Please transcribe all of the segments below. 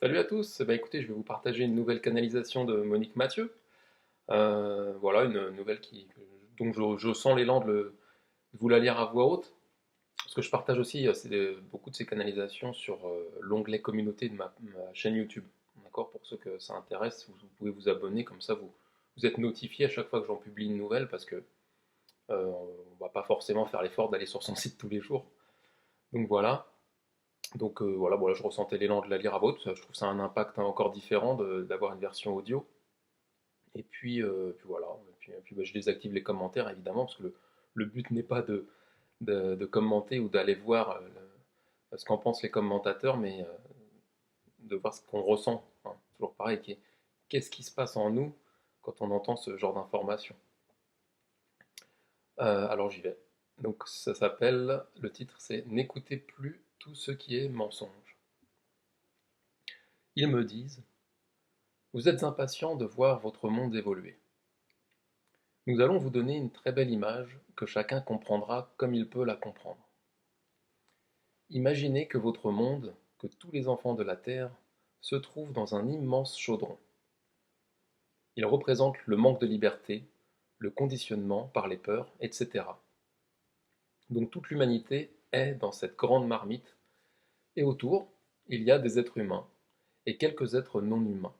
Salut à tous, écoutez, je vais vous partager une nouvelle canalisation de Monique Mathieu. Voilà, une nouvelle dont je sens l'élan de vous la lire à voix haute, parce que je partage aussi beaucoup de ces canalisations sur l'onglet communauté de ma chaîne YouTube. D'accord? Pour ceux que ça intéresse, vous pouvez vous abonner, comme ça vous êtes notifié à chaque fois que j'en publie une nouvelle, parce que on va pas forcément faire l'effort d'aller sur son site tous les jours. Donc voilà. Donc voilà, je ressentais l'élan de la lire à voix haute. Je trouve que ça a un impact encore différent d'avoir une version audio. Et puis voilà. Et puis, je désactive les commentaires évidemment parce que le but n'est pas de commenter ou d'aller voir ce qu'en pensent les commentateurs, mais de voir ce qu'on ressent, hein. Toujours pareil, qu'est-ce qui se passe en nous quand on entend ce genre d'informations. Alors j'y vais. Donc ça s'appelle, le titre c'est N'écoutez plus tout ce qui est mensonge. Ils me disent: vous êtes impatient de voir votre monde évoluer. Nous allons vous donner une très belle image que chacun comprendra comme il peut la comprendre. Imaginez que votre monde, que tous les enfants de la Terre, se trouvent dans un immense chaudron. Il représente le manque de liberté, le conditionnement par les peurs, etc. Donc toute l'humanité est dans cette grande marmite, et autour, il y a des êtres humains et quelques êtres non humains.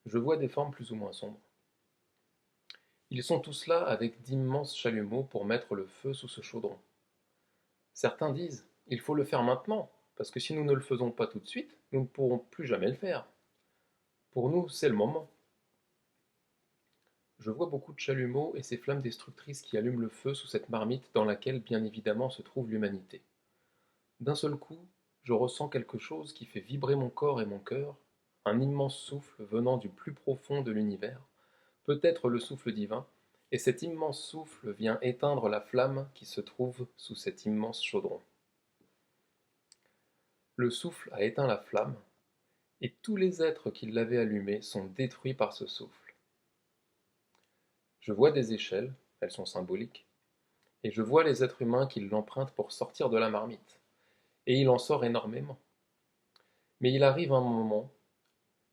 Je vois des formes plus ou moins sombres. Ils sont tous là avec d'immenses chalumeaux pour mettre le feu sous ce chaudron. Certains disent: il faut le faire maintenant, parce que si nous ne le faisons pas tout de suite, nous ne pourrons plus jamais le faire. Pour nous, c'est le moment. Je vois beaucoup de chalumeaux et ces flammes destructrices qui allument le feu sous cette marmite dans laquelle bien évidemment se trouve l'humanité. D'un seul coup, je ressens quelque chose qui fait vibrer mon corps et mon cœur, un immense souffle venant du plus profond de l'univers, peut-être le souffle divin, et cet immense souffle vient éteindre la flamme qui se trouve sous cet immense chaudron. Le souffle a éteint la flamme, et tous les êtres qui l'avaient allumée sont détruits par ce souffle. Je vois des échelles, elles sont symboliques, et je vois les êtres humains qui l'empruntent pour sortir de la marmite, et il en sort énormément. Mais il arrive un moment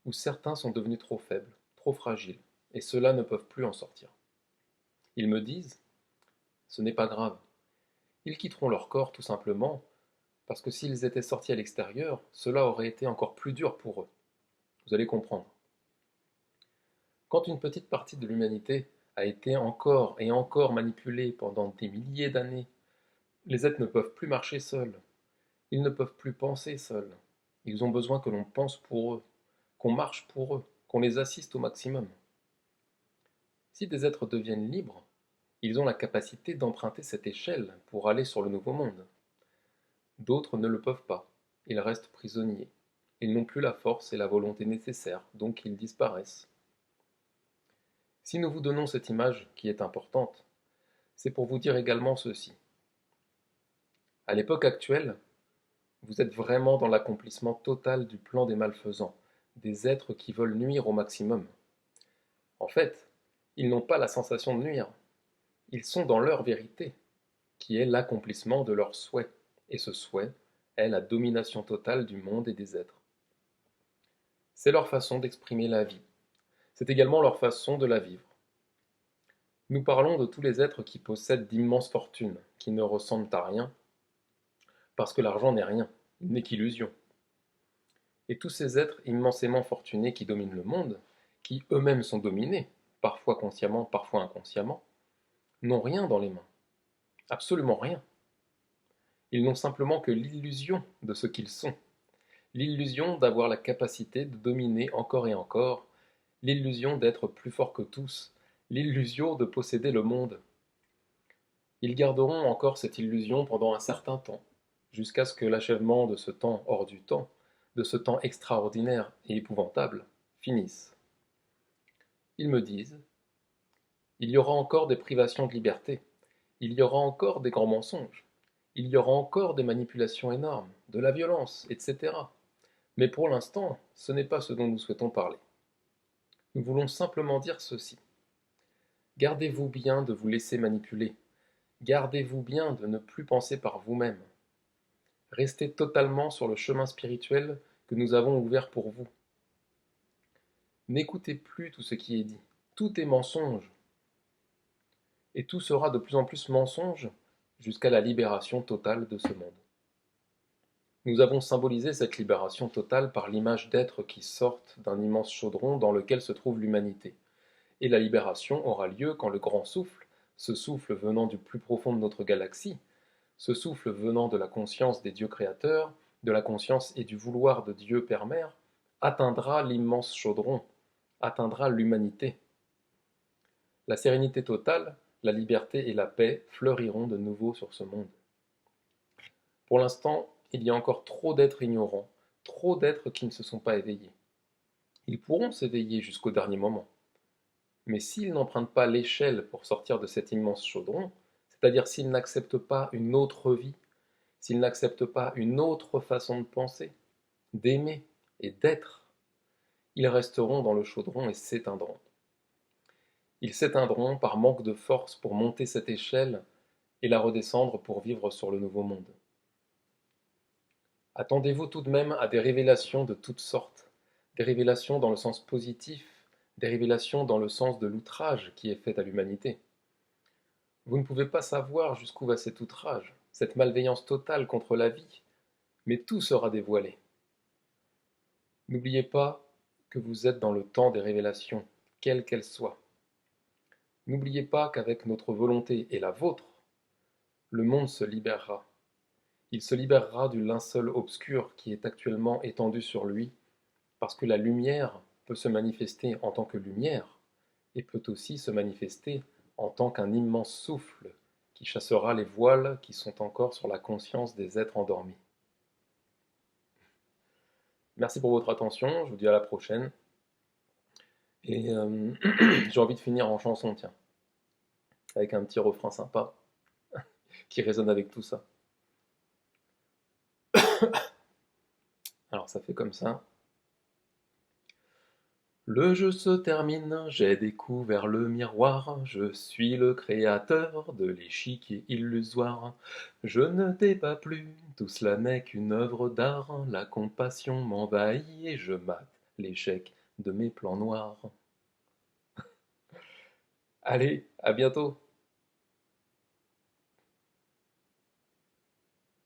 où certains sont devenus trop faibles, trop fragiles, et ceux-là ne peuvent plus en sortir. Ils me disent: ce n'est pas grave, ils quitteront leur corps tout simplement, parce que s'ils étaient sortis à l'extérieur, cela aurait été encore plus dur pour eux. Vous allez comprendre. Quand une petite partie de l'humanité a été encore et encore manipulée pendant des milliers d'années, les êtres ne peuvent plus marcher seuls, ils ne peuvent plus penser seuls. Ils ont besoin que l'on pense pour eux, qu'on marche pour eux, qu'on les assiste au maximum. Si des êtres deviennent libres, ils ont la capacité d'emprunter cette échelle pour aller sur le nouveau monde. D'autres ne le peuvent pas, ils restent prisonniers. Ils n'ont plus la force et la volonté nécessaires, donc ils disparaissent. Si nous vous donnons cette image qui est importante, c'est pour vous dire également ceci. À l'époque actuelle, vous êtes vraiment dans l'accomplissement total du plan des malfaisants, des êtres qui veulent nuire au maximum. En fait, ils n'ont pas la sensation de nuire, ils sont dans leur vérité, qui est l'accomplissement de leur souhait, et ce souhait est la domination totale du monde et des êtres. C'est leur façon d'exprimer la vie, c'est également leur façon de la vivre. Nous parlons de tous les êtres qui possèdent d'immenses fortunes, qui ne ressemblent à rien, parce que l'argent n'est rien, il n'est qu'illusion. Et tous ces êtres immensément fortunés qui dominent le monde, qui eux-mêmes sont dominés, parfois consciemment, parfois inconsciemment, n'ont rien dans les mains, absolument rien. Ils n'ont simplement que l'illusion de ce qu'ils sont, l'illusion d'avoir la capacité de dominer encore et encore, l'illusion d'être plus fort que tous, l'illusion de posséder le monde. Ils garderont encore cette illusion pendant un certain temps, jusqu'à ce que l'achèvement de ce temps hors du temps, de ce temps extraordinaire et épouvantable, finisse. Ils me disent: il y aura encore des privations de liberté, il y aura encore des grands mensonges, il y aura encore des manipulations énormes, de la violence, etc. Mais pour l'instant, ce n'est pas ce dont nous souhaitons parler. Nous voulons simplement dire ceci. Gardez-vous bien de vous laisser manipuler. Gardez-vous bien de ne plus penser par vous-même. Restez totalement sur le chemin spirituel que nous avons ouvert pour vous. N'écoutez plus tout ce qui est dit. Tout est mensonge. Et tout sera de plus en plus mensonge jusqu'à la libération totale de ce monde. Nous avons symbolisé cette libération totale par l'image d'êtres qui sortent d'un immense chaudron dans lequel se trouve l'humanité. Et la libération aura lieu quand le grand souffle, ce souffle venant du plus profond de notre galaxie, ce souffle venant de la conscience des dieux créateurs, de la conscience et du vouloir de Dieu Père-Mère, atteindra l'immense chaudron, atteindra l'humanité. La sérénité totale, la liberté et la paix fleuriront de nouveau sur ce monde. Pour l'instant, il y a encore trop d'êtres ignorants, trop d'êtres qui ne se sont pas éveillés. Ils pourront s'éveiller jusqu'au dernier moment. Mais s'ils n'empruntent pas l'échelle pour sortir de cet immense chaudron, c'est-à-dire s'ils n'acceptent pas une autre vie, s'ils n'acceptent pas une autre façon de penser, d'aimer et d'être, ils resteront dans le chaudron et s'éteindront. Ils s'éteindront par manque de force pour monter cette échelle et la redescendre pour vivre sur le nouveau monde. Attendez-vous tout de même à des révélations de toutes sortes, des révélations dans le sens positif, des révélations dans le sens de l'outrage qui est fait à l'humanité. Vous ne pouvez pas savoir jusqu'où va cet outrage, cette malveillance totale contre la vie, mais tout sera dévoilé. N'oubliez pas que vous êtes dans le temps des révélations, quelles qu'elles soient. N'oubliez pas qu'avec notre volonté et la vôtre, le monde se libérera. Il se libérera du linceul obscur qui est actuellement étendu sur lui, parce que la lumière peut se manifester en tant que lumière, et peut aussi se manifester en tant qu'un immense souffle qui chassera les voiles qui sont encore sur la conscience des êtres endormis. Merci pour votre attention, je vous dis à la prochaine. Et j'ai envie de finir en chanson, tiens, avec un petit refrain sympa qui résonne avec tout ça. Alors ça fait comme ça. Le jeu se termine, j'ai découvert le miroir, je suis le créateur de l'échiquier illusoire. Je ne débat plus, tout cela n'est qu'une œuvre d'art, la compassion m'envahit et je mate l'échec de mes plans noirs. Allez, à bientôt!